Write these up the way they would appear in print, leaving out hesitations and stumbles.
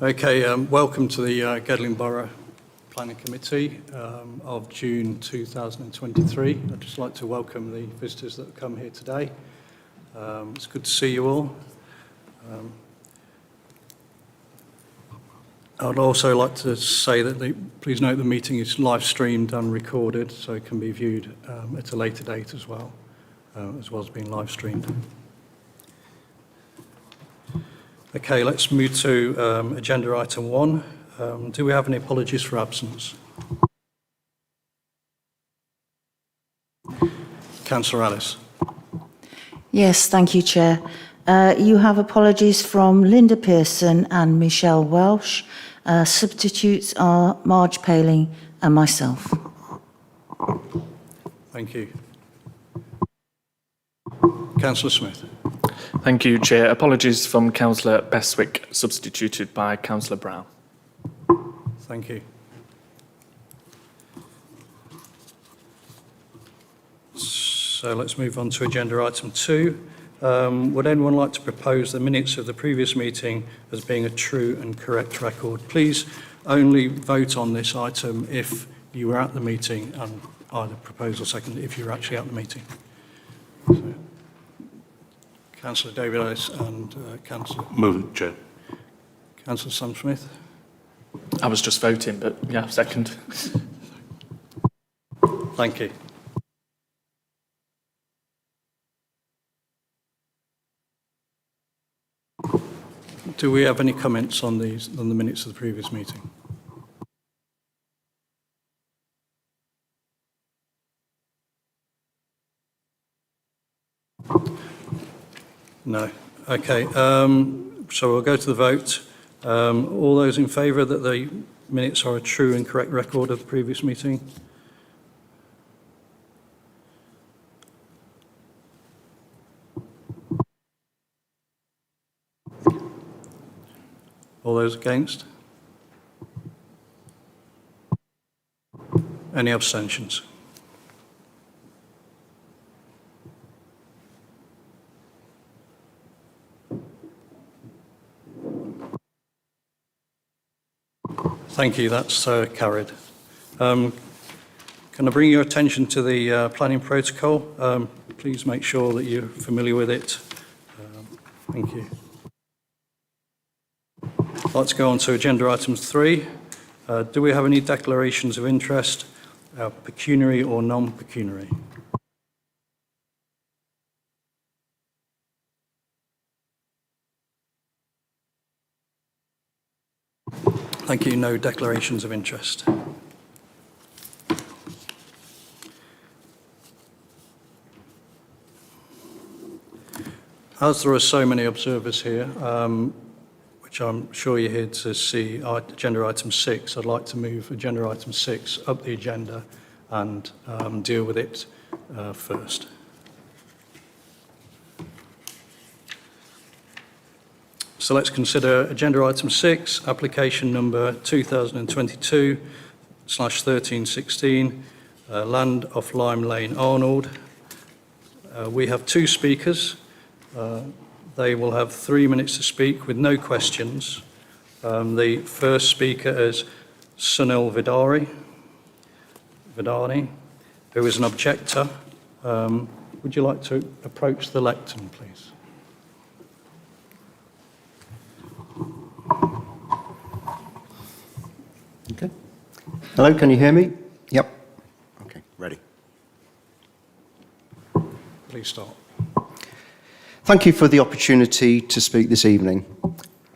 Okay, welcome to the Gedling Borough Planning Committee of June 2023. I'd just like to welcome the visitors that have come here today. It's good to see you all. I would also like to say that please note the meeting is live streamed and recorded, so it can be viewed at a later date as well as being live streamed. Okay, let's move to agenda item 1. Do we have any apologies for absence? Councillor Alice. Yes, thank you, Chair. You have apologies from Linda Pearson and Michelle Welsh. Substitutes are Marge Paling and myself. Thank you. Councillor Smith. Thank you, Chair. Apologies from Councillor Bestwick, substituted by Councillor Brown. Thank you. So let's move on to agenda item 2. Would anyone like to propose the minutes of the previous meeting as being a true and correct record? Please only vote on this item if you were at the meeting, and either propose or second if you were actually at the meeting. So, Councillor David Ellis and Councillor... Move it, Chair. Councillor Sam Smith. I was just voting, but yeah, second. Thank you. Do we have any comments on the minutes of the previous meeting? No. Okay. So we'll go to the vote. All those in favour that the minutes are a true and correct record of the previous meeting? All those against? Any abstentions? Thank you, that's carried. Can I bring your attention to the planning protocol? Please make sure that you're familiar with it. Thank you. Let's go on to agenda item 3. Do we have any declarations of interest, pecuniary or non-pecuniary? Thank you. No declarations of interest. As there are so many observers here, which I'm sure you're here to see agenda item 6, I'd like to move agenda item 6 up the agenda and deal with it first. So let's consider agenda item 6, application number 2022/1316, land off Lime Lane, Arnold. We have 2 speakers. They will have 3 minutes to speak with no questions. The first speaker is Sunil Vidani, who is an objector. Would you like to approach the lectern, please? Okay. Hello, can you hear me? Yep. Okay, ready. Please start. Thank you for the opportunity to speak this evening.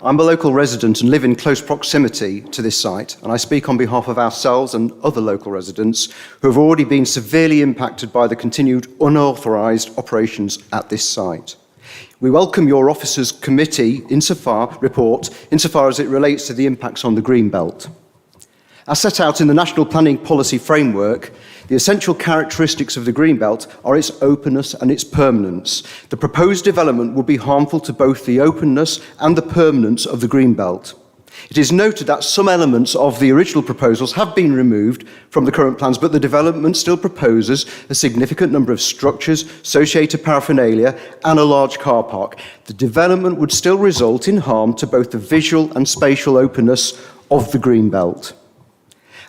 I'm a local resident and live in close proximity to this site, and I speak on behalf of ourselves and other local residents who have already been severely impacted by the continued unauthorised operations at this site. We welcome your officers' committee report insofar as it relates to the impacts on the Greenbelt. As set out in the National Planning Policy Framework, the essential characteristics of the Greenbelt are its openness and its permanence. The proposed development will be harmful to both the openness and the permanence of the Greenbelt. It is noted that some elements of the original proposals have been removed from the current plans, but the development still proposes a significant number of structures, associated paraphernalia, and a large car park. The development would still result in harm to both the visual and spatial openness of the Greenbelt.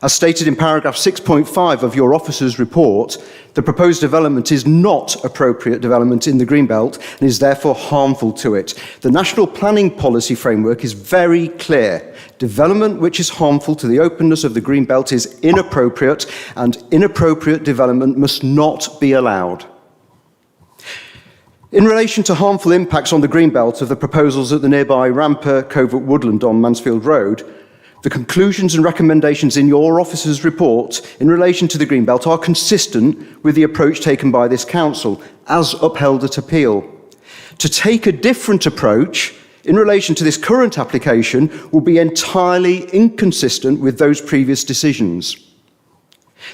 As stated in paragraph 6.5 of your officer's report, the proposed development is not appropriate development in the Greenbelt and is therefore harmful to it. The National Planning Policy Framework is very clear. Development which is harmful to the openness of the Greenbelt is inappropriate, and inappropriate development must not be allowed. In relation to harmful impacts on the Greenbelt of the proposals at the nearby Ramper Covert Woodland on Mansfield Road, the conclusions and recommendations in your officer's report in relation to the Greenbelt are consistent with the approach taken by this council, as upheld at appeal. To take a different approach in relation to this current application will be entirely inconsistent with those previous decisions.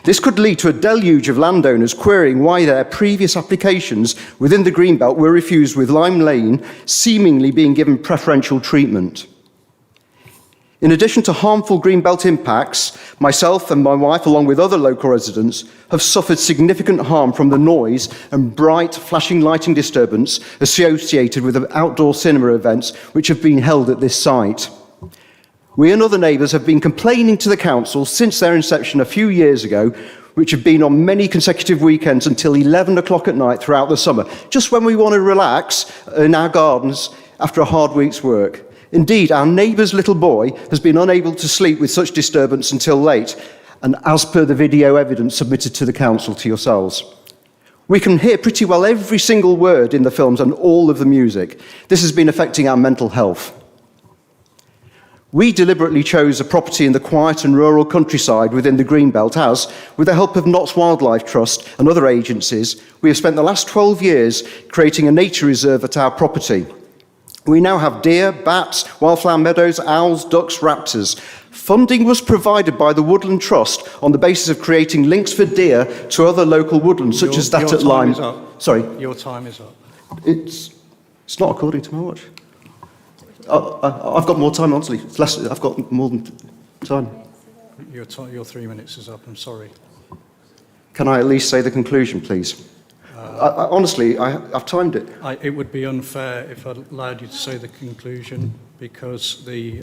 This could lead to a deluge of landowners querying why their previous applications within the Greenbelt were refused, with Lime Lane seemingly being given preferential treatment. In addition to harmful Greenbelt impacts, myself and my wife, along with other local residents, have suffered significant harm from the noise and bright flashing lighting disturbance associated with the outdoor cinema events which have been held at this site. We and other neighbours have been complaining to the council since their inception a few years ago, which have been on many consecutive weekends until 11 o'clock at night throughout the summer, just when we want to relax in our gardens after a hard week's work. Indeed, our neighbour's little boy has been unable to sleep with such disturbance until late, and as per the video evidence submitted to the council, to yourselves. We can hear pretty well every single word in the films and all of the music. This has been affecting our mental health. We deliberately chose a property in the quiet and rural countryside within the Greenbelt as, with the help of Notts Wildlife Trust and other agencies, we have spent the last 12 years creating a nature reserve at our property. We now have deer, bats, wildflower meadows, owls, ducks, raptors. Funding was provided by the Woodland Trust on the basis of creating links for deer to other local woodlands, such as that at Lyme. Sorry? Your time is up. It's not according to my watch. I've got more time, honestly. I've got more than time. Your 3 minutes is up, I'm sorry. Can I at least say the conclusion, please? Honestly, I've timed it. It would be unfair if I allowed you to say the conclusion, because the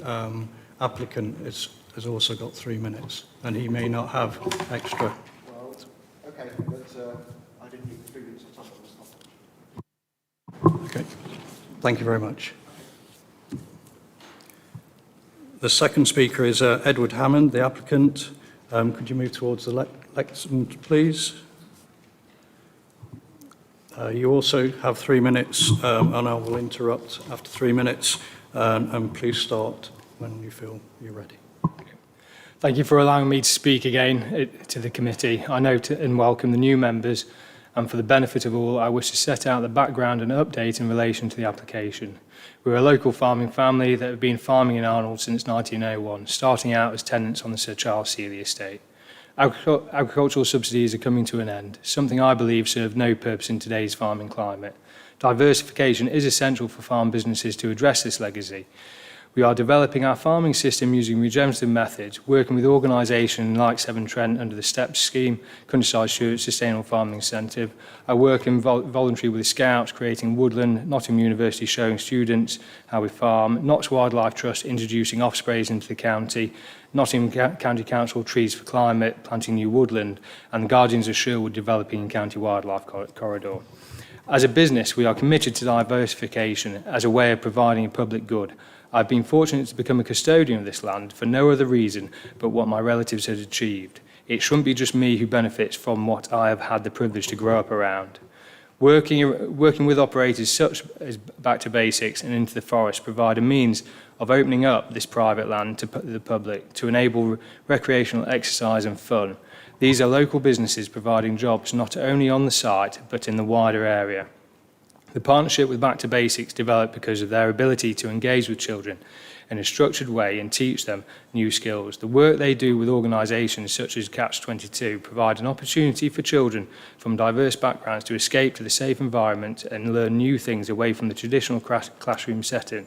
applicant has also got 3 minutes, and he may not have extra. Well, okay, but I didn't need 3 minutes of time. Okay, thank you very much. The second speaker is Edward Hammond, the applicant. Could you move towards the lectern, please? You also have 3 minutes, and I will interrupt after 3 minutes, and please start when you feel you're ready. Thank you for allowing me to speak again to the committee. I note and welcome the new members, and for the benefit of all, I wish to set out the background and update in relation to the application. We're a local farming family that have been farming in Arnold since 1901, starting out as tenants on the Sir Charles Seeley estate. Agricultural subsidies are coming to an end, something I believe serve no purpose in today's farming climate. Diversification is essential for farm businesses to address this legacy. We are developing our farming system using regenerative methods, working with organisations like Severn Trent under the STEPS scheme, Countryside Stewart Sustainable Farming Incentive. I work in voluntary with the Scouts, creating woodland, Nottingham University showing students how we farm, Notts Wildlife Trust introducing ospreys into the county, Nottingham County Council Trees for Climate planting new woodland, and the Guardians of Sherwood developing County Wildlife Corridor. As a business, we are committed to diversification as a way of providing a public good. I've been fortunate to become a custodian of this land for no other reason but what my relatives had achieved. It shouldn't be just me who benefits from what I have had the privilege to grow up around. Working with operators such as Back to Basics and Into the Forest provide a means of opening up this private land to the public to enable recreational exercise and fun. These are local businesses providing jobs not only on the site but in the wider area. The partnership with Back to Basics developed because of their ability to engage with children in a structured way and teach them new skills. The work they do with organisations such as Catch-22 provide an opportunity for children from diverse backgrounds to escape to the safe environment and learn new things away from the traditional classroom setting.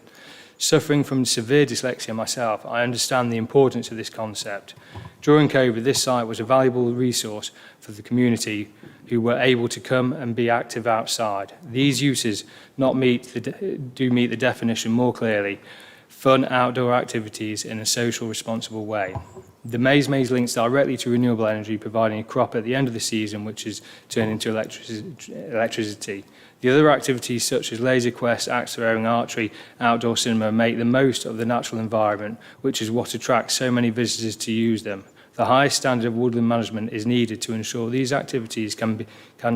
Suffering from severe dyslexia myself, I understand the importance of this concept. During COVID, this site was a valuable resource for the community who were able to come and be active outside. These uses do meet the definition more clearly: fun outdoor activities in a social responsible way. The maze links directly to renewable energy, providing a crop at the end of the season which is turned into electricity. The other activities such as laser quest, axe throwing, archery, outdoor cinema make the most of the natural environment, which is what attracts so many visitors to use them. The highest standard of woodland management is needed to ensure these activities can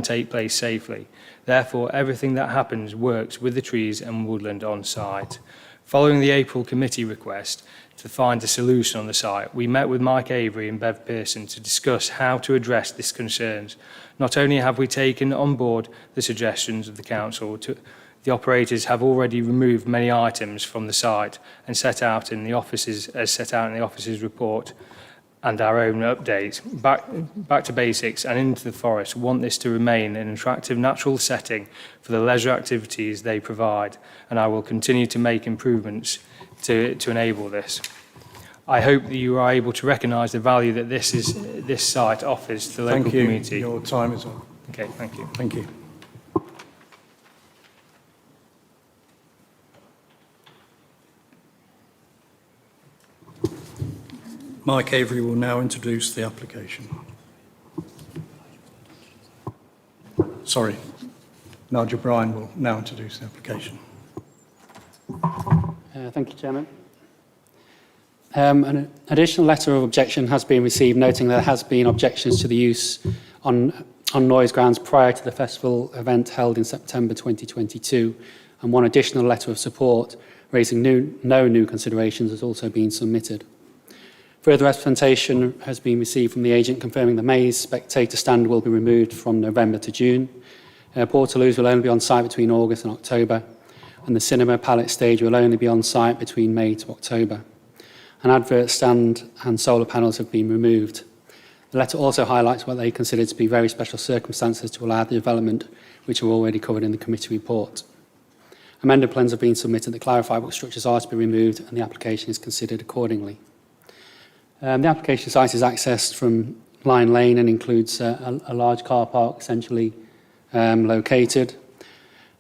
take place safely. Therefore, everything that happens works with the trees and woodland on site. Following the April committee request to find a solution on the site, we met with Mike Avery and Bev Pearson to discuss how to address these concerns. Not only have we taken on board the suggestions of the council, the operators have already removed many items from the site and set out in the office's report and our own update. Back to basics and into the forest, want this to remain an attractive natural setting for the leisure activities they provide, and I will continue to make improvements to enable this. I hope that you are able to recognise the value that this site offers to the local community. Your time is up. Okay, thank you. Thank you. Mike Avery will now introduce the application. Sorry, Nigel Bryan will now introduce the application. Thank you, Chairman. An additional letter of objection has been received, noting there has been objections to the use on noise grounds prior to the festival event held in September 2022, and one additional letter of support raising no new considerations has also been submitted. Further representation has been received from the agent confirming the maze spectator stand will be removed from November to June. Portaloos will only be on site between August and October, and the cinema pallet stage will only be on site between May to October. An advert stand and solar panels have been removed. The letter also highlights what they consider to be very special circumstances to allow the development, which are already covered in the committee report. Amended plans have been submitted that clarify what structures are to be removed, and the application is considered accordingly. The application site is accessed from Line Lane and includes a large car park centrally located.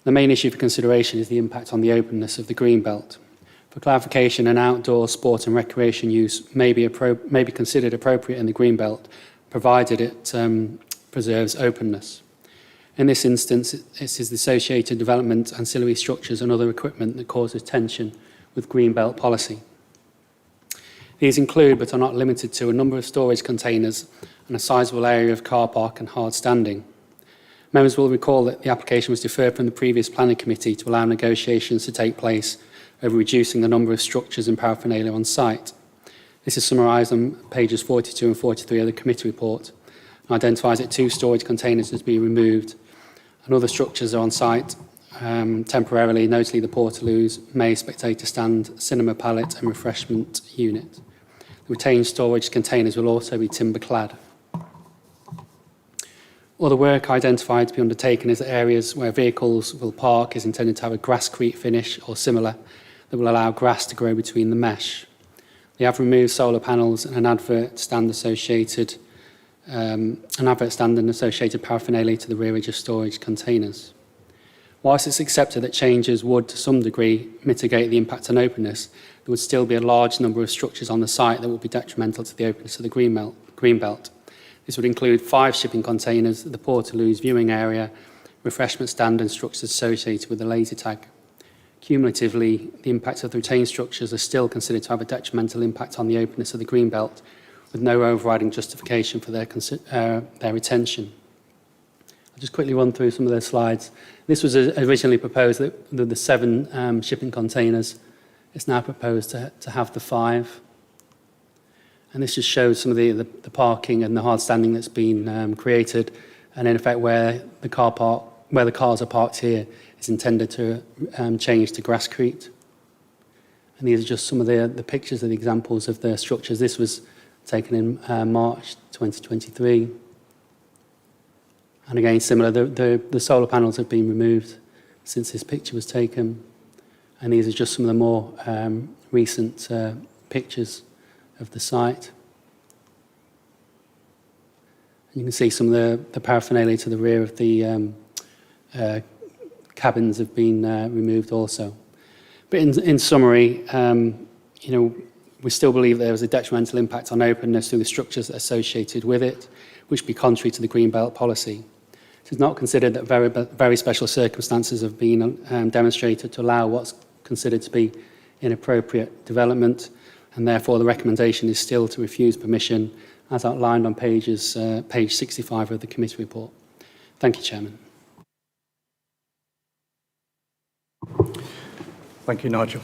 The main issue for consideration is the impact on the openness of the green belt. For clarification, an outdoor sport and recreation use may be considered appropriate in the green belt, provided it preserves openness. In this instance, it is the associated development, ancillary structures and other equipment that causes tension with green belt policy. These include, but are not limited to, a number of storage containers and a sizable area of car park and hard standing. Members will recall that the application was deferred from the previous planning committee to allow negotiations to take place over reducing the number of structures and paraphernalia on site. This is summarised on pages 42 and 43 of the committee report and identifies that 2 storage containers as being removed and other structures are on site temporarily, notably the Portaloos, maze spectator stand, cinema pallet and refreshment unit. The retained storage containers will also be timber clad. Other work identified to be undertaken is that areas where vehicles will park is intended to have a grasscrete finish or similar that will allow grass to grow between the mesh. They have removed solar panels and an advert stand and associated paraphernalia to the rearage of storage containers. Whilst it's accepted that changes would, to some degree, mitigate the impact on openness, there would still be a large number of structures on the site that would be detrimental to the openness of the green belt. This would include 5 shipping containers, the Portaloos viewing area, refreshment stand and structures associated with the laser tag. Cumulatively, the impact of the retained structures are still considered to have a detrimental impact on the openness of the green belt, with no overriding justification for their retention. I'll just quickly run through some of those slides. This was originally proposed that the 7 shipping containers. It's now proposed to have the 5. And this just shows some of the parking and the hard standing that's been created, and in effect where the cars are parked here is intended to change to grasscrete. And these are just some of the pictures of the examples of the structures. This was taken in March 2023. And again, similar, the solar panels have been removed since this picture was taken. And these are just some of the more recent pictures of the site. You can see some of the paraphernalia to the rear of the cabins have been removed also. But in summary, we still believe there was a detrimental impact on openness through the structures associated with it, which would be contrary to the Green Belt policy. It is not considered that very special circumstances have been demonstrated to allow what's considered to be inappropriate development, and therefore the recommendation is still to refuse permission as outlined on page 65 of the committee report. Thank you, Chairman. Thank you, Nigel.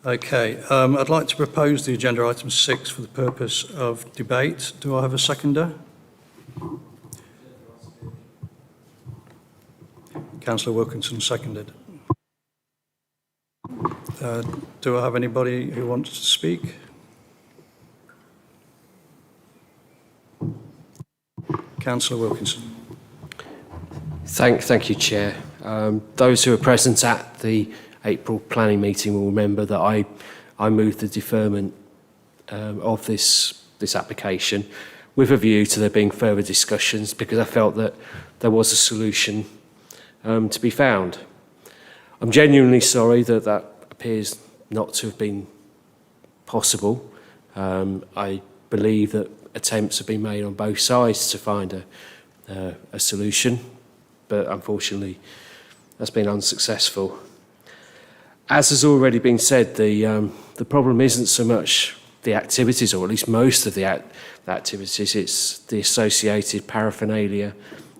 Okay, I'd like to propose the agenda item 6 for the purpose of debate. Do I have a seconder? Councillor Wilkinson seconded. Do I have anybody who wants to speak? Councillor Wilkinson. Thank you, Chair. Those who are present at the April planning meeting will remember that I moved the deferment of this application with a view to there being further discussions, because I felt that there was a solution to be found. I'm genuinely sorry that that appears not to have been possible. I believe that attempts have been made on both sides to find a solution, but unfortunately that's been unsuccessful. As has already been said, the problem isn't so much the activities, or at least most of the activities, it's the associated paraphernalia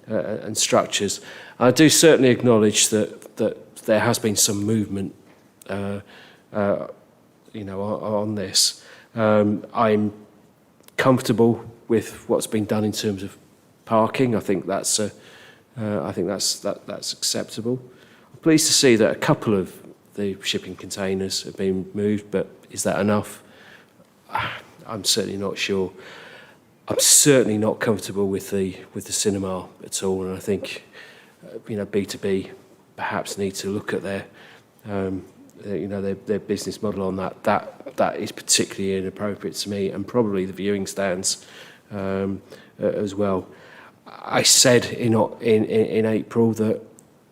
and structures. I do certainly acknowledge that there has been some movement on this. I'm comfortable with what's been done in terms of parking. I think that's acceptable. I'm pleased to see that a couple of the shipping containers have been moved, but is that enough? I'm certainly not sure. I'm certainly not comfortable with the cinema at all, and I think B2B perhaps need to look at their business model on that. That is particularly inappropriate to me, and probably the viewing stands as well. I said in April that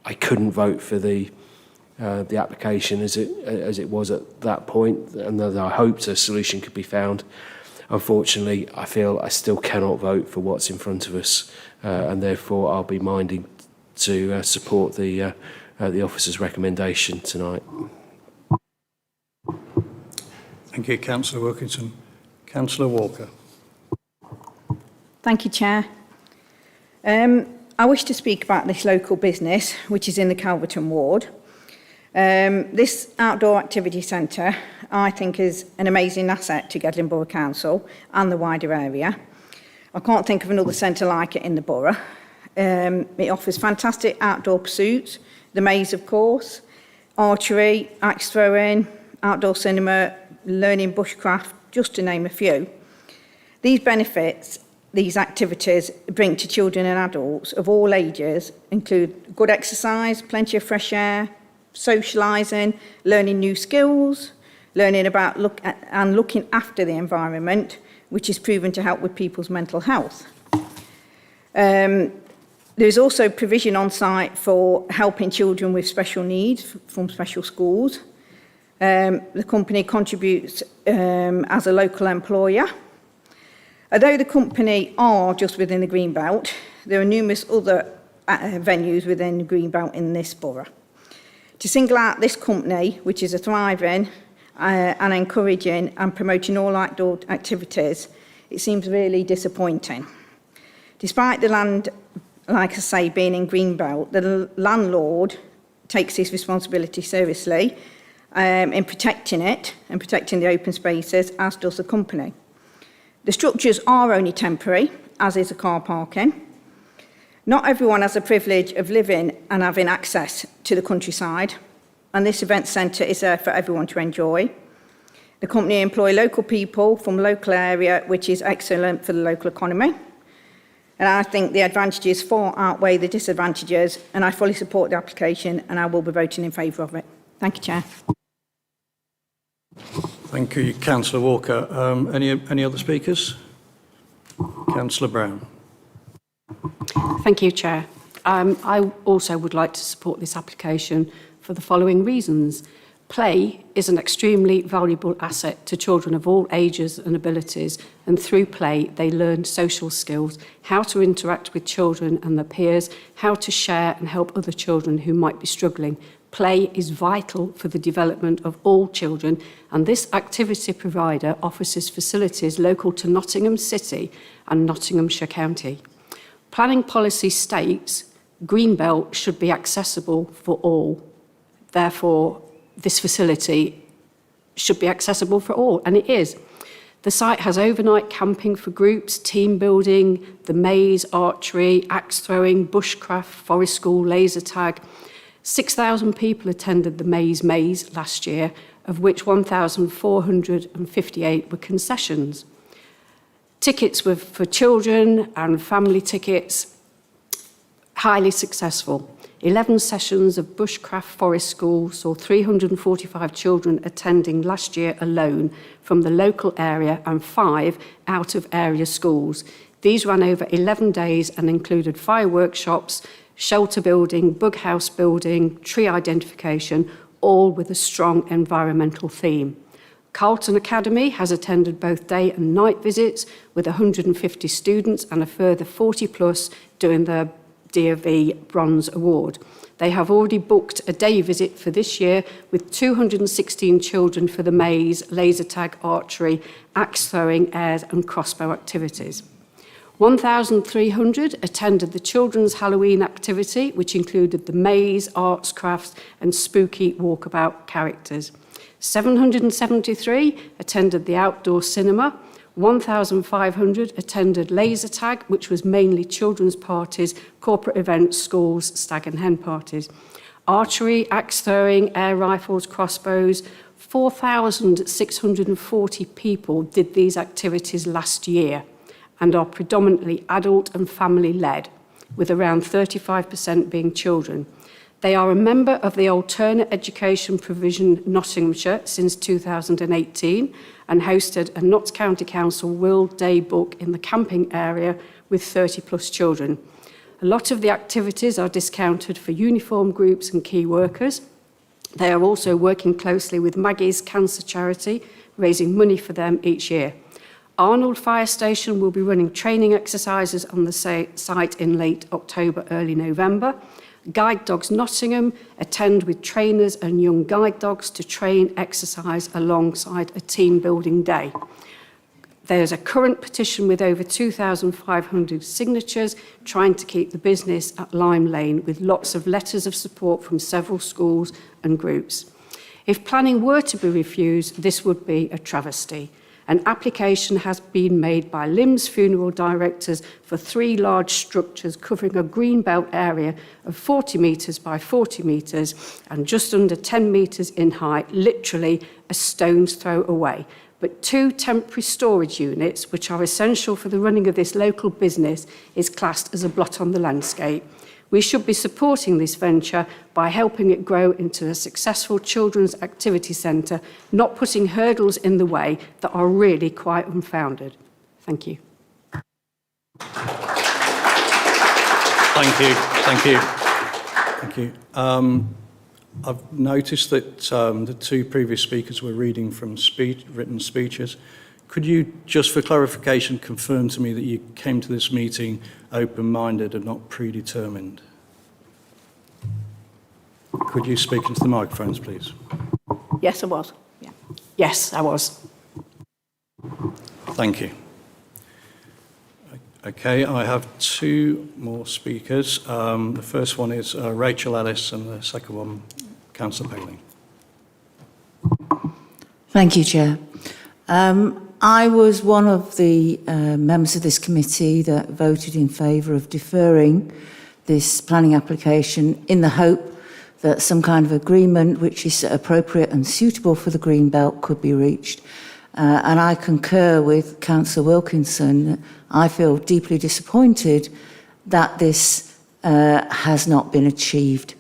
I couldn't vote for the application as it was at that point, and that I hoped a solution could be found. Unfortunately, I feel I still cannot vote for what's in front of us, and therefore I'll be minding to support the officer's recommendation tonight. Thank you, Councillor Wilkinson. Councillor Walker. Thank you, Chair. I wish to speak about this local business, which is in the Calverton ward. This outdoor activity centre, I think, is an amazing asset to Gedling Borough Council and the wider area. I can't think of another centre like it in the borough. It offers fantastic outdoor pursuits, the maze, of course, archery, axe throwing, outdoor cinema, learning bushcraft, just to name a few. These benefits these activities bring to children and adults of all ages include good exercise, plenty of fresh air, socialising, learning new skills, learning about looking after the environment, which is proven to help with people's mental health. There is also provision on site for helping children with special needs from special schools. The company contributes as a local employer. Although the company are just within the Green Belt, there are numerous other venues within the Green Belt in this borough. To single out this company, which is a thriving and encouraging and promoting all outdoor activities, it seems really disappointing. Despite the land, like I say, being in Green Belt, the landlord takes his responsibility seriously in protecting it and protecting the open spaces, as does the company. The structures are only temporary, as is the car parking. Not everyone has the privilege of living and having access to the countryside, and this event centre is there for everyone to enjoy. The company employ local people from the local area, which is excellent for the local economy. And I think the advantages far outweigh the disadvantages, and I fully support the application, and I will be voting in favour of it. Thank you, Chair. Thank you, Councillor Walker. Any other speakers? Councillor Brown. Thank you, Chair. I also would like to support this application for the following reasons. Play is an extremely valuable asset to children of all ages and abilities, and through play they learn social skills, how to interact with children and their peers, how to share and help other children who might be struggling. Play is vital for the development of all children, and this activity provider offers facilities local to Nottingham City and Nottinghamshire County. Planning policy states Greenbelt should be accessible for all. Therefore, this facility should be accessible for all, and it is. The site has overnight camping for groups, team building, the maze, archery, axe throwing, bushcraft, forest school, laser tag. 6,000 people attended the maze last year, of which 1,458 were concessions. Tickets were for children and family tickets, highly successful. 11 sessions of bushcraft forest school saw 345 children attending last year alone from the local area and 5 out-of-area schools. These ran over 11 days and included fire workshops, shelter building, bug house building, tree identification, all with a strong environmental theme. Carlton Academy has attended both day and night visits with 150 students and a further 40 plus doing the DOV Bronze Award. They have already booked a day visit for this year with 216 children for the maze, laser tag, archery, axe throwing, airs and crossbow activities. 1,300 attended the children's Halloween activity, which included the maze, arts, crafts and spooky walkabout characters. 773 attended the outdoor cinema. 1,500 attended laser tag, which was mainly children's parties, corporate events, schools, stag and hen parties. Archery, axe throwing, air rifles, crossbows. 4,640 people did these activities last year and are predominantly adult and family led, with around 35% being children. They are a member of the Alternate Education Provision Nottinghamshire since 2018 and hosted a Notts County Council World Day book in the camping area with 30 plus children. A lot of the activities are discounted for uniform groups and key workers. They are also working closely with Maggie's Cancer Charity, raising money for them each year. Arnold Fire Station will be running training exercises on the site in late October, early November. Guide Dogs Nottingham attend with trainers and young guide dogs to train exercise alongside a team building day. There's a current petition with over 2,500 signatures trying to keep the business at Lime Lane with lots of letters of support from several schools and groups. If planning were to be refused, this would be a travesty. An application has been made by Lim's funeral directors for 3 large structures covering a greenbelt area of 40 metres by 40 metres and just under 10 metres in height, literally a stone's throw away. But 2 temporary storage units, which are essential for the running of this local business, is classed as a blot on the landscape. We should be supporting this venture by helping it grow into a successful children's activity centre, not putting hurdles in the way that are really quite unfounded. Thank you. Thank you. Thank you. Thank you. I've noticed that the 2 previous speakers were reading from written speeches. Could you, just for clarification, confirm to me that you came to this meeting open-minded and not predetermined? Could you speak into the microphones, please? Yes, I was. Yeah. Yes, I was. Thank you. Okay, I have 2 more speakers. The first one is Rachel Ellis and the second one, Councillor Paling. Thank you, Chair. I was one of the members of this committee that voted in favour of deferring this planning application in the hope that some kind of agreement which is appropriate and suitable for the green belt could be reached. And I concur with Councillor Wilkinson. I feel deeply disappointed that this has not been achieved.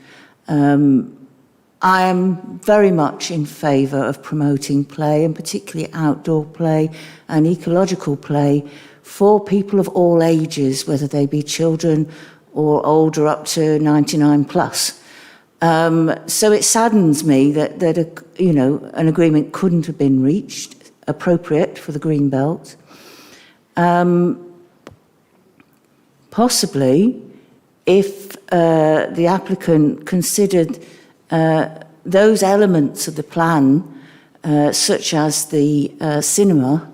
I am very much in favour of promoting play, and particularly outdoor play and ecological play for people of all ages, whether they be children or older up to 99 plus. So it saddens me that an agreement couldn't have been reached appropriate for the green belt. Possibly, if the applicant considered those elements of the plan, such as the cinema,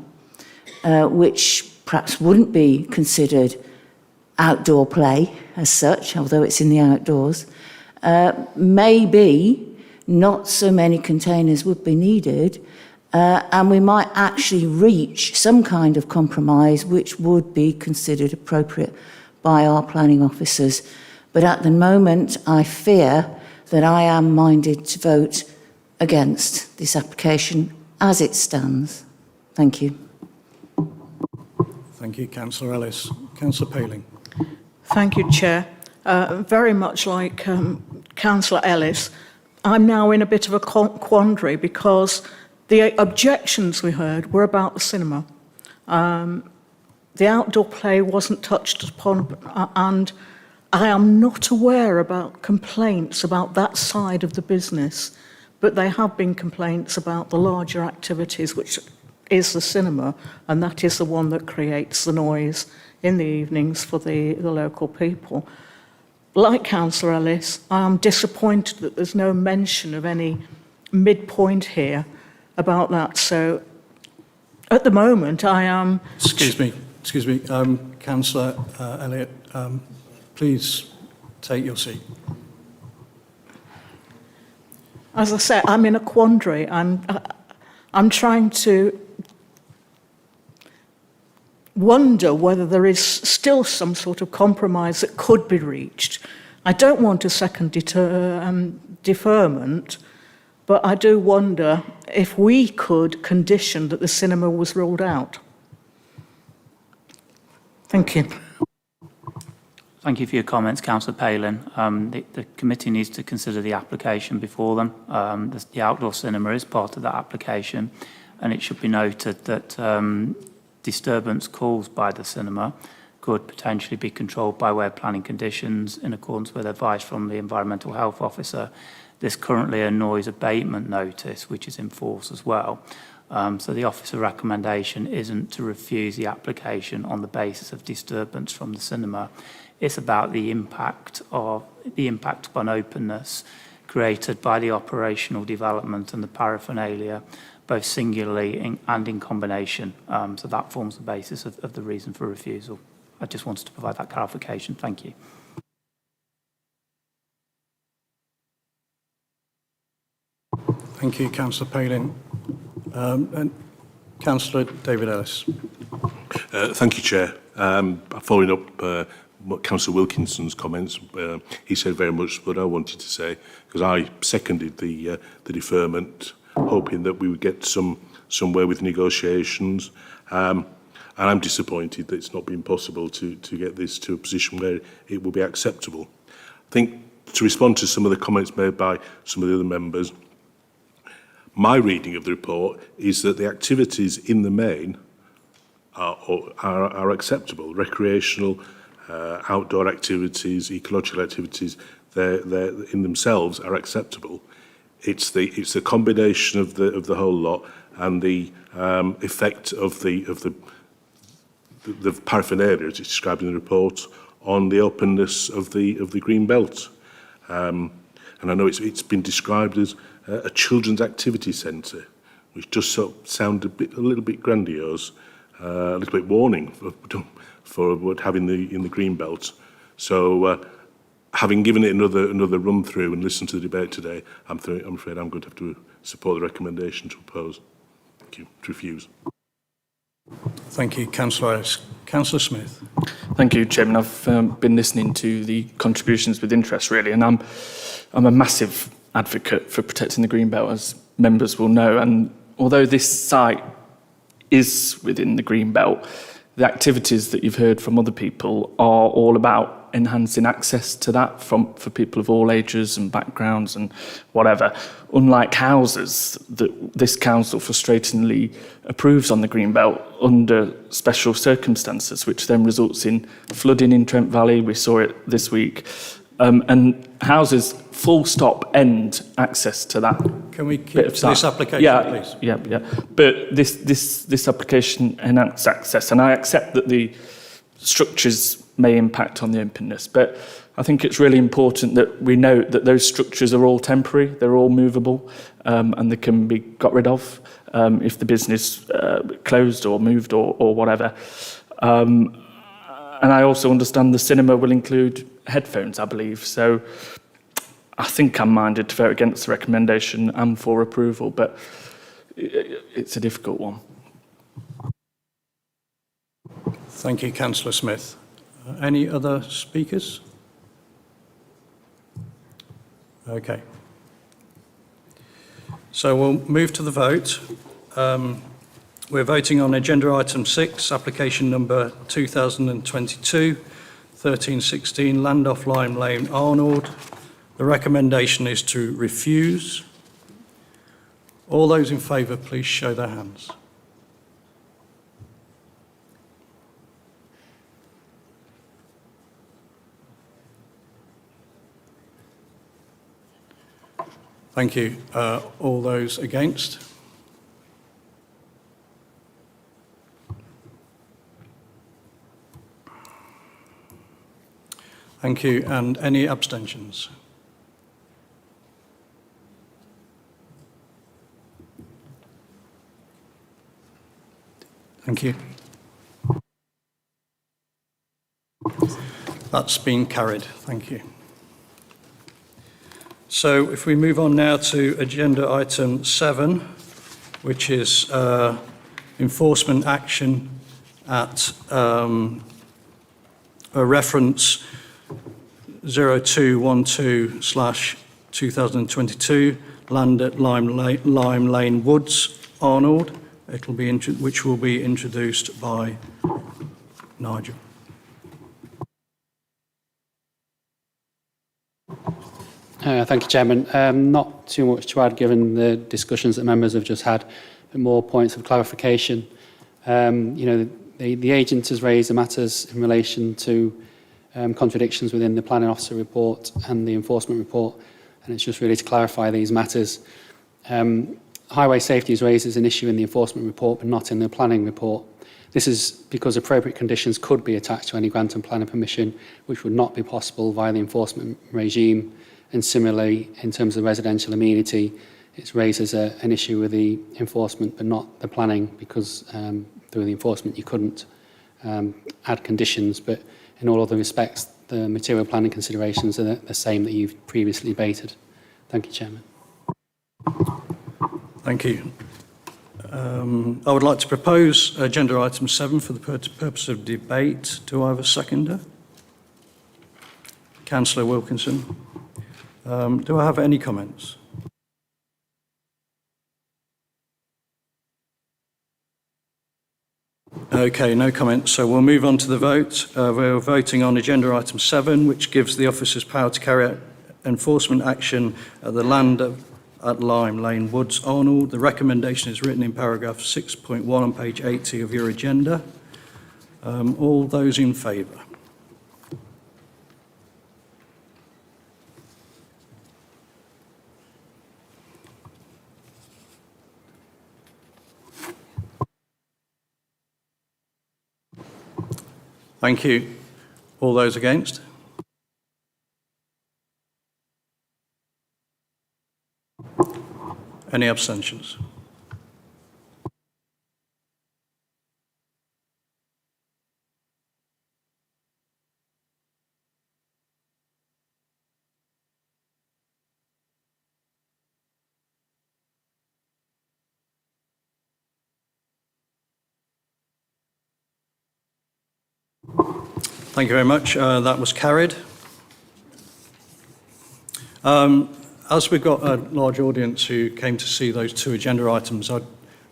which perhaps wouldn't be considered outdoor play as such, although it's in the outdoors, maybe not so many containers would be needed, and we might actually reach some kind of compromise which would be considered appropriate by our planning officers. But at the moment, I fear that I am minded to vote against this application as it stands. Thank you. Thank you, Councillor Ellis. Councillor Paling. Thank you, Chair. Very much like Councillor Ellis, I'm now in a bit of a quandary because the objections we heard were about the cinema. The outdoor play wasn't touched upon, and I am not aware about complaints about that side of the business, but there have been complaints about the larger activities, which is the cinema, and that is the one that creates the noise in the evenings for the local people. Like Councillor Ellis, I am disappointed that there's no mention of any midpoint here about that. So at the moment, I am... Excuse me. Councillor Elliott, please take your seat. As I said, I'm in a quandary, and I'm trying to wonder whether there is still some sort of compromise that could be reached. I don't want a second deferment, but I do wonder if we could condition that the cinema was ruled out. Thank you. Thank you for your comments, Councillor Palin. The committee needs to consider the application before them. The outdoor cinema is part of that application, and it should be noted that disturbance caused by the cinema could potentially be controlled by way of planning conditions in accordance with advice from the Environmental Health Officer. There's currently a noise abatement notice which is in force as well. So the officer recommendation isn't to refuse the application on the basis of disturbance from the cinema. It's about the impact upon openness created by the operational development and the paraphernalia, both singularly and in combination. So that forms the basis of the reason for refusal. I just wanted to provide that clarification. Thank you. Thank you, Councillor Palin. And Councillor David Ellis. Thank you, Chair. Following up what Councillor Wilkinson's comments, he said very much what I wanted to say, because I seconded the deferment, hoping that we would get somewhere with negotiations. And I'm disappointed that it's not been possible to get this to a position where it will be acceptable. I think to respond to some of the comments made by some of the other members, my reading of the report is that the activities in the main are acceptable. Recreational, outdoor activities, ecological activities, they're in themselves are acceptable. It's the combination of the whole lot and the effect of the paraphernalia, as it's described in the report, on the openness of the green belt. And I know it's been described as a children's activity centre, which does sound a little bit grandiose, a little bit warning for what having in the green belt. So, having given it another run through and listened to the debate today, I'm afraid I'm going to have to support the recommendation to oppose. Thank you. To refuse. Thank you, Councillor Ellis. Councillor Smith. Thank you, Chairman. I've been listening to the contributions with interest, really, and I'm a massive advocate for protecting the green belt, as members will know. And although this site is within the green belt, the activities that you've heard from other people are all about enhancing access to that for people of all ages and backgrounds and whatever. Unlike houses that this council frustratingly approves on the Greenbelt under special circumstances, which then results in flooding in Trent Valley. We saw it this week. And houses, full stop, end access to that. Can we keep bit of to this that. application, please? Yeah. But this application enhances access, and I accept that the structures may impact on the openness, but I think it's really important that we note that those structures are all temporary, they're all movable, and they can be got rid of if the business closed or moved or whatever. And I also understand the cinema will include headphones, I believe. So I think I'm minded to vote against the recommendation and for approval, but it's a difficult one. Thank you, Councillor Smith. Any other speakers? Okay. So we'll move to the vote. We're voting on agenda item 6, application number 2022-1316, Land Off Lime Lane, Arnold. The recommendation is to refuse. All those in favour, please show their hands. Thank you. All those against? Thank you. And any abstentions? Thank you. That's been carried. Thank you. So if we move on now to agenda item 7, which is enforcement action at a reference 0212/2022, land at Lime Lane Woods, Arnold. It'll be which will be introduced by Nigel. Thank you, Chairman. Not too much to add given the discussions that members have just had, but more points of clarification. The agent has raised the matters in relation to contradictions within the planning officer report and the enforcement report, and it's just really to clarify these matters. Highway safety is raised as an issue in the enforcement report, but not in the planning report. This is because appropriate conditions could be attached to any grant and planning permission, which would not be possible via the enforcement regime. And similarly, in terms of residential amenity, it's raised as an issue with the enforcement, but not the planning, because through the enforcement you couldn't add conditions. But in all other respects, the material planning considerations are the same that you've previously debated. Thank you, Chairman. Thank you. I would like to propose agenda item 7 for the purpose of debate. Do I have a seconder? Councillor Wilkinson. Do I have any comments? Okay, no comments. So we'll move on to the vote. We're voting on agenda item 7, which gives the officers power to carry out enforcement action at the land at Lime Lane Woods, Arnold. The recommendation is written in paragraph 6.1 on page 80 of your agenda. All those in favour? Thank you. All those against? Any abstentions? Thank you very much. That was carried. As we've got a large audience who came to see those 2 agenda items, I'd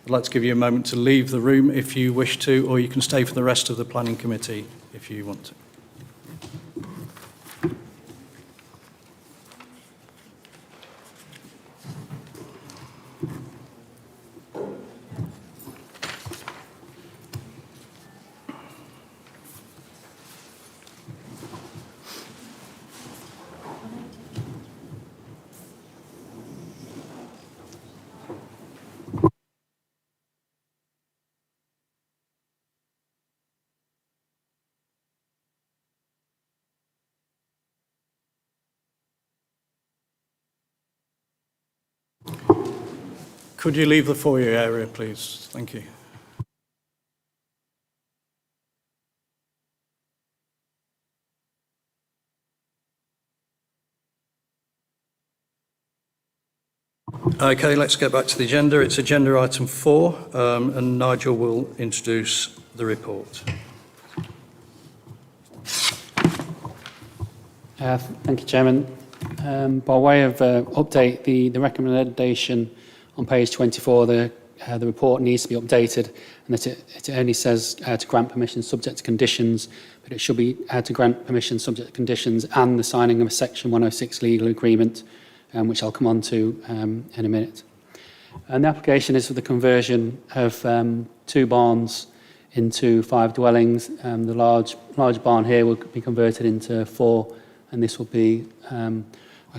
like to give you a moment to leave the room if you wish to, or you can stay for the rest of the planning committee if you want to. Could you leave the foyer area, please? Thank you. Okay, let's get back to the agenda. It's agenda item 4, and Nigel will introduce the report. Thank you, Chairman. By way of update, the recommendation on page 24, the report needs to be updated, and that it only says to grant permission subject to conditions, but it should be to grant permission subject to conditions and the signing of a Section 106 legal agreement, which I'll come on to in a minute. And the application is for the conversion of 2 barns into 5 dwellings. The large barn here will be converted into 4, and this will be a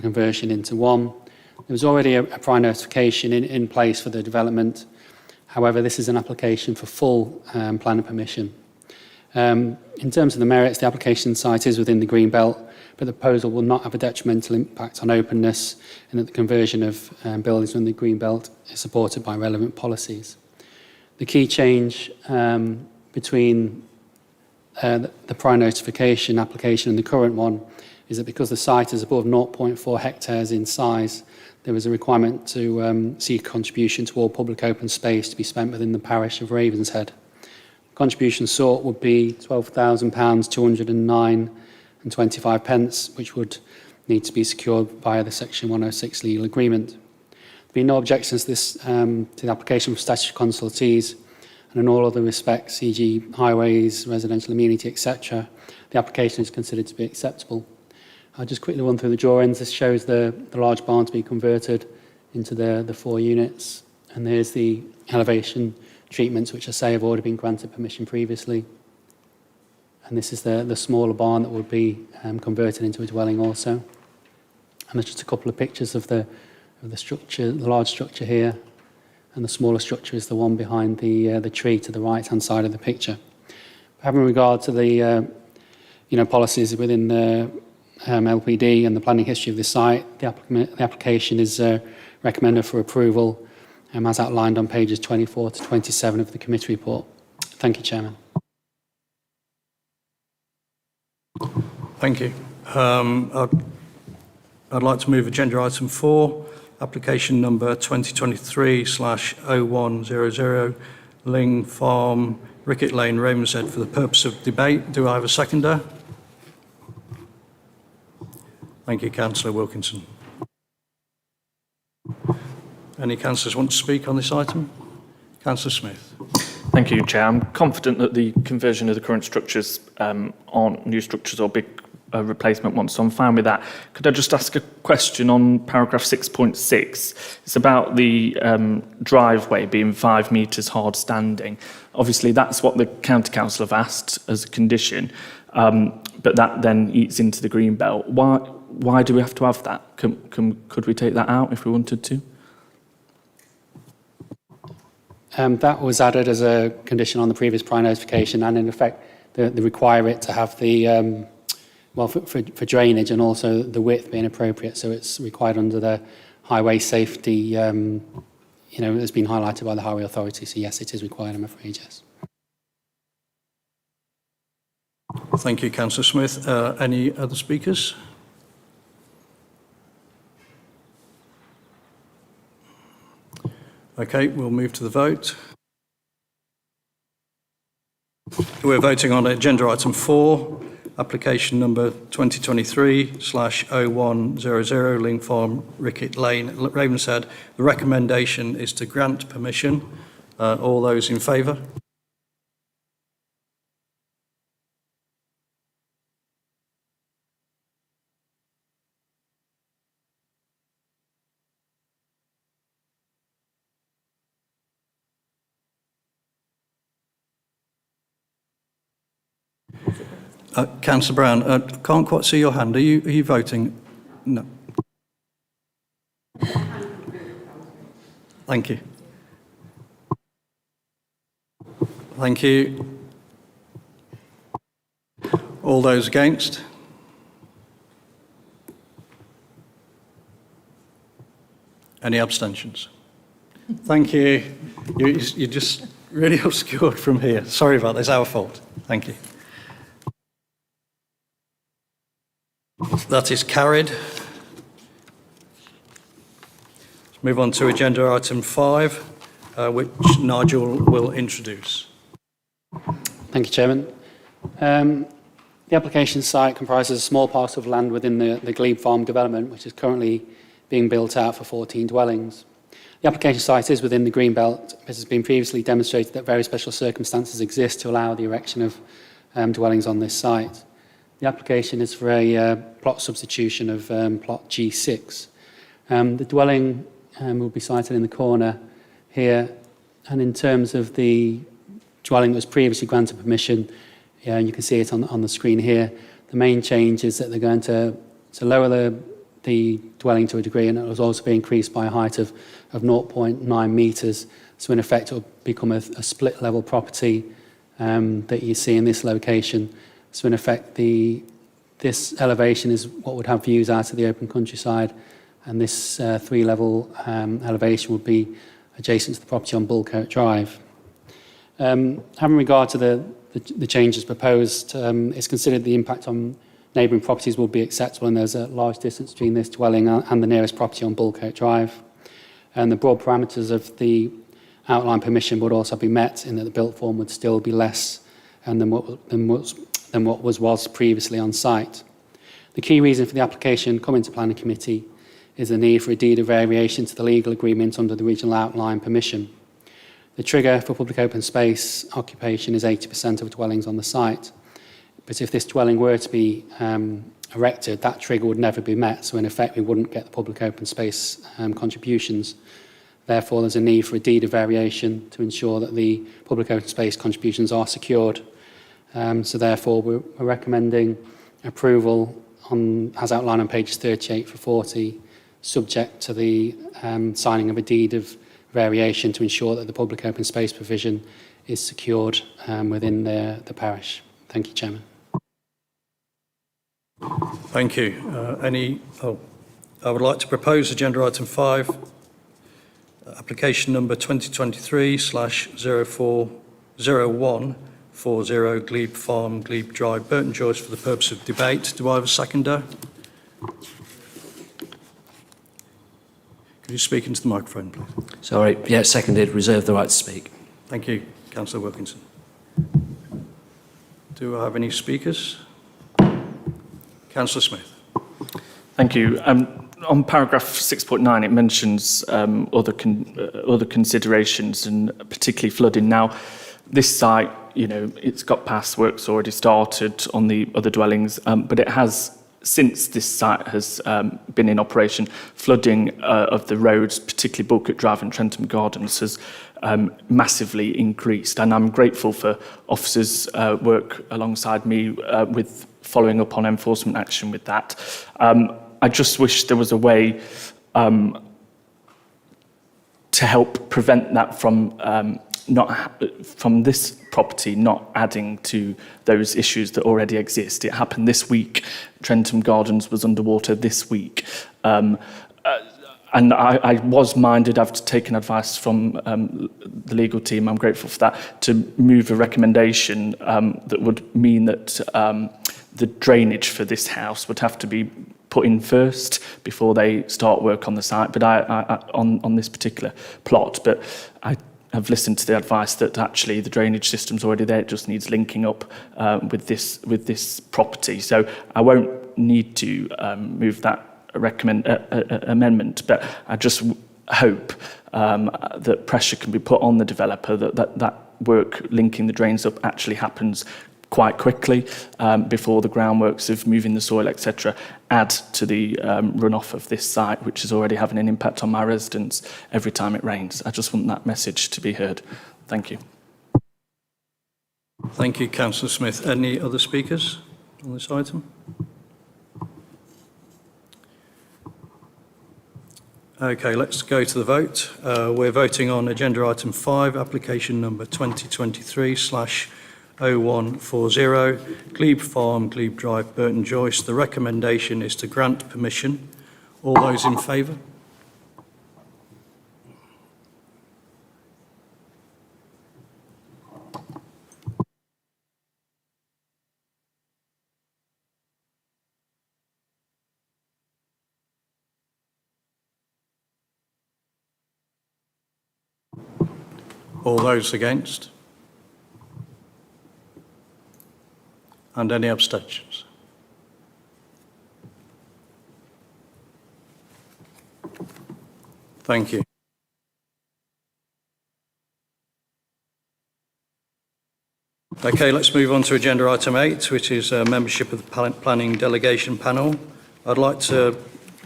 conversion into 1. There was already a prior notification in place for the development. However, this is an application for full planning permission. In terms of the merits, the application site is within the green belt, but the proposal will not have a detrimental impact on openness, and that the conversion of buildings within the green belt is supported by relevant policies. The key change between the prior notification application and the current one is that because the site is above 0.4 hectares in size, there was a requirement to seek contribution to all public open space to be spent within the parish of Ravenshead. Contribution sought would be £12,000, 209.25 pence, which would need to be secured via the Section 106 legal agreement. There have been no objections to this to the application for statutory consultees, and in all other respects, e.g. highways, residential amenity, etc., the application is considered to be acceptable. I'll just quickly run through the drawings. This shows the large barn to be converted into the 4 units, and there's the elevation treatments, which I say have already been granted permission previously. And this is the smaller barn that would be converted into a dwelling also. And there's just a couple of pictures of the structure, the large structure here, and the smaller structure is the one behind the tree to the right-hand side of the picture. Having regard to the policies within the LPD and the planning history of the site, the application is recommended for approval as outlined on pages 24 to 27 of the committee report. Thank you, Chairman. Thank you. I'd like to move agenda item 4, application number 2023/0100, Ling Farm, Ricket Lane, Ravenshead, for the purpose of debate. Do I have a seconder? Thank you, Councillor Wilkinson. Any councillors want to speak on this item? Councillor Smith. Thank you, Chair. I'm confident that the conversion of the current structures aren't new structures or big replacement ones, so I'm fine with that. Could I just ask a question on paragraph 6.6? It's about the driveway being 5 metres hard standing. Obviously, that's what the County Council have asked as a condition, but that then eats into the green belt. Why do we have to have that? Could we take that out if we wanted to? That was added as a condition on the previous prior notification, and in effect, they require it to have the for drainage and also the width being appropriate. So it's required under the highway safety. It's been highlighted by the Highway Authority. So yes, it is required. I'm afraid, yes. Thank you, Councillor Smith. Any other speakers? Okay, we'll move to the vote. We're voting on agenda item 4, application number 2023/0100, Ling Farm, Ricket Lane, Ravenshead. The recommendation is to grant permission. All those in favour? Councillor Brown, I can't quite see your hand. Are you voting? No. Thank you. Thank you. All those against? Any abstentions? Thank you. You're just really obscured from here. Sorry about this, our fault. Thank you. That is carried. Let's move on to agenda item 5, which Nigel will introduce. Thank you, Chairman. The application site comprises a small parcel of land within the Glebe Farm development, which is currently being built out for 14 dwellings. The application site is within the green belt. It has been previously demonstrated that very special circumstances exist to allow the erection of dwellings on this site. The application is for a plot substitution of plot G6. The dwelling will be sited in the corner here, and in terms of the dwelling that was previously granted permission, and you can see it on the screen here, the main change is that they're going to lower the dwelling to a degree, and it will also be increased by a height of 0.9 metres. So in effect, it will become a split level property that you see in this location. So in effect, this elevation is what would have views out of the open countryside, and this 3-level elevation would be adjacent to the property on Bullcote Drive. Having regard to the changes proposed, it's considered the impact on neighbouring properties will be acceptable, and there's a large distance between this dwelling and the nearest property on Bullcote Drive. And the broad parameters of the outline permission would also be met, in that the built form would still be less than what was previously on site. The key reason for the application coming to Planning Committee is the need for a deed of variation to the legal agreement under the regional outline permission. The trigger for public open space occupation is 80% of dwellings on the site. But if this dwelling were to be erected, that trigger would never be met. So in effect, we wouldn't get the public open space contributions. Therefore, there's a need for a deed of variation to ensure that the public open space contributions are secured. So therefore, we're recommending approval as outlined on pages 38 to 40, subject to the signing of a deed of variation to ensure that the public open space provision is secured within the parish. Thank you, Chairman. Thank you. I would like to propose agenda item 5, application number 2023/040140 Glebe Farm, Glebe Drive, Burton Joyce, for the purpose of debate. Do I have a seconder? Could you speak into the microphone, please? Sorry, yeah, seconded. Reserve the right to speak. Thank you, Councillor Wilkinson. Do I have any speakers? Councillor Smith. Thank you. On paragraph 6.9, it mentions other considerations, and particularly flooding. Now, this site, it's got past works already started on the other dwellings, but it has, since this site has been in operation, flooding of the roads, particularly Bullcote Drive and Trentham Gardens, has massively increased. And I'm grateful for officers' work alongside me with following up on enforcement action with that. I just wish there was a way to help prevent that from this property not adding to those issues that already exist. It happened this week. Trentham Gardens was underwater this week. And I was minded, I've taken advice from the legal team, I'm grateful for that, to move a recommendation that would mean that the drainage for this house would have to be put in first before they start work on the site, but on this particular plot. But I have listened to the advice that actually the drainage system's already there, it just needs linking up with this property. So I won't need to move that amendment, but I just hope that pressure can be put on the developer that work linking the drains up actually happens quite quickly before the groundworks of moving the soil, etc., add to the runoff of this site, which is already having an impact on my residents every time it rains. I just want that message to be heard. Thank you. Thank you, Councillor Smith. Any other speakers on this item? Okay, let's go to the vote. We're voting on agenda item 5, application number 2023/0140, Glebe Farm, Glebe Drive, Burton Joyce. The recommendation is to grant permission. All those in favour? All those against? And any abstentions? Thank you. Okay, let's move on to agenda item 8, which is membership of the planning delegation panel. I'd like to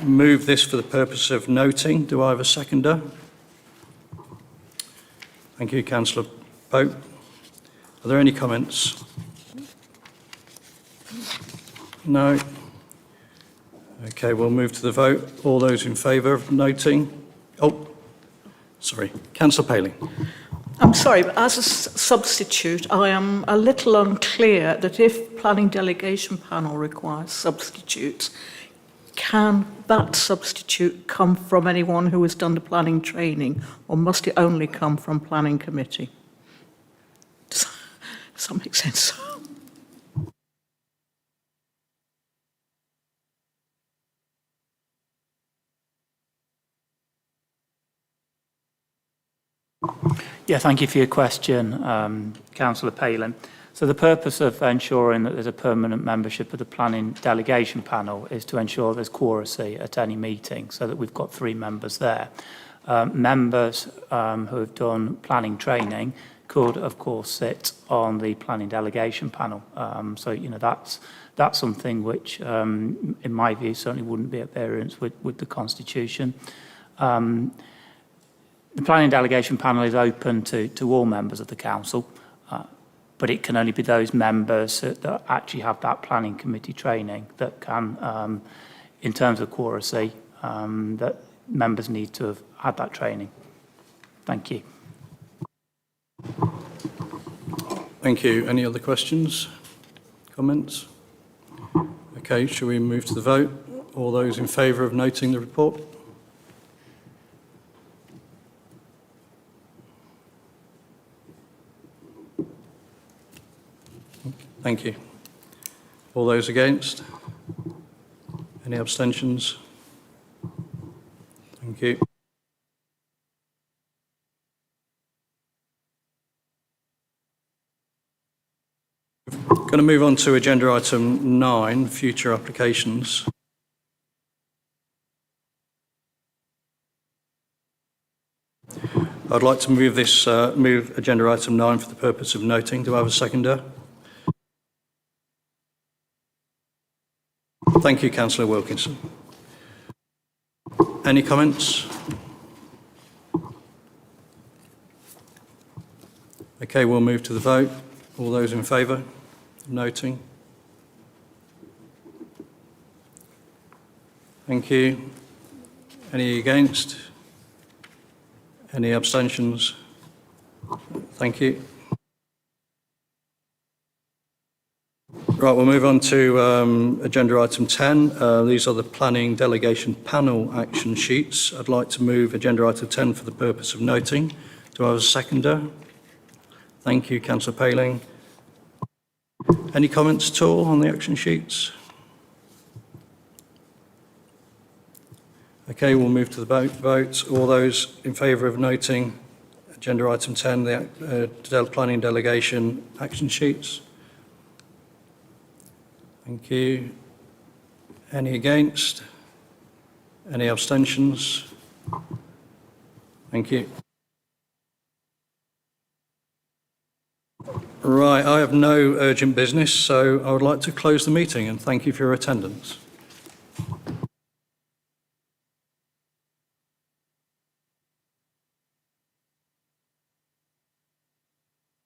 move this for the purpose of noting. Do I have a seconder? Thank you, Councillor Pope. Are there any comments? No. Okay, we'll move to the vote. All those in favour of noting? Oh, sorry. Councillor Paling. I'm sorry, but as a substitute, I am a little unclear that if planning delegation panel requires substitutes, can that substitute come from anyone who has done the planning training, or must it only come from planning committee? Does that make sense? Yeah, thank you for your question, Councillor Palin. So the purpose of ensuring that there's a permanent membership of the planning delegation panel is to ensure there's quoracy at any meeting, so that we've got 3 members there. Members who have done planning training could, of course, sit on the planning delegation panel. So, you know, that's something which, in my view, certainly wouldn't be at variance with the Constitution. The planning delegation panel is open to all members of the council, but it can only be those members that actually have that planning committee training that can, in terms of quoracy, that members need to have had that training. Thank you. Thank you. Any other questions? Comments? Okay, shall we move to the vote? All those in favour of noting the report? Thank you. All those against? Any abstentions? Thank you. Going to move on to agenda item 9, future applications. I'd like to move move agenda item 9 for the purpose of noting. Do I have a seconder? Thank you, Councillor Wilkinson. Any comments? Okay, we'll move to the vote. All those in favour of noting? Thank you. Any against? Any abstentions? Thank you. Right, we'll move on to agenda item 10. These are the planning delegation panel action sheets. I'd like to move agenda item 10 for the purpose of noting. Do I have a seconder? Thank you, Councillor Paling. Any comments at all on the action sheets? Okay, we'll move to the vote. All those in favour of noting agenda item 10, the planning delegation action sheets? Thank you. Any against? Any abstentions? Thank you. Right, I have no urgent business, so I would like to close the meeting and thank you for your attendance.